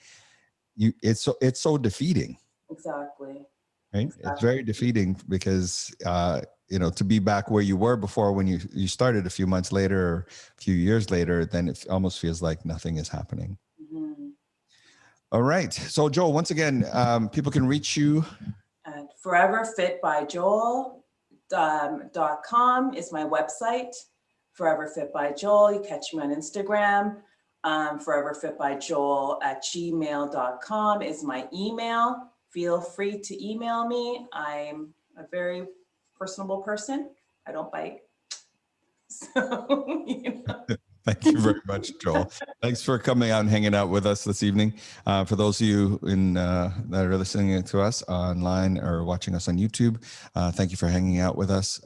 Speaker 3: it's so defeating.
Speaker 4: Exactly.
Speaker 3: Right. Exactly. It's very defeating because, to be back where you were before when you started a few months later, or a few years later, then it almost feels like nothing is happening. Mm-hmm. All right. So Joel, once again, people can reach you
Speaker 4: at foreverfitbyjoel.com is my website. Forever Fit by Joel. You catch me on Instagram. foreverfitbyjoel@gmail.com is my email. Feel free to email me. I'm a very personable person. I don't bite. So,
Speaker 3: Thank you very much, Joel. Thanks for coming out and hanging out with us this evening. For those of you that are listening to us online or watching us on YouTube, thank you for hanging out with us.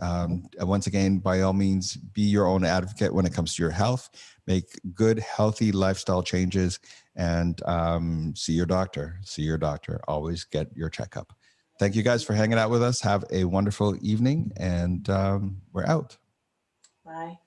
Speaker 3: Once again, by all means, be your own advocate when it comes to your health. Make good, healthy lifestyle changes, and see your doctor. See your doctor. Always get your checkup. Thank you guys for hanging out with us. Have a wonderful evening, and we're out.
Speaker 4: Bye.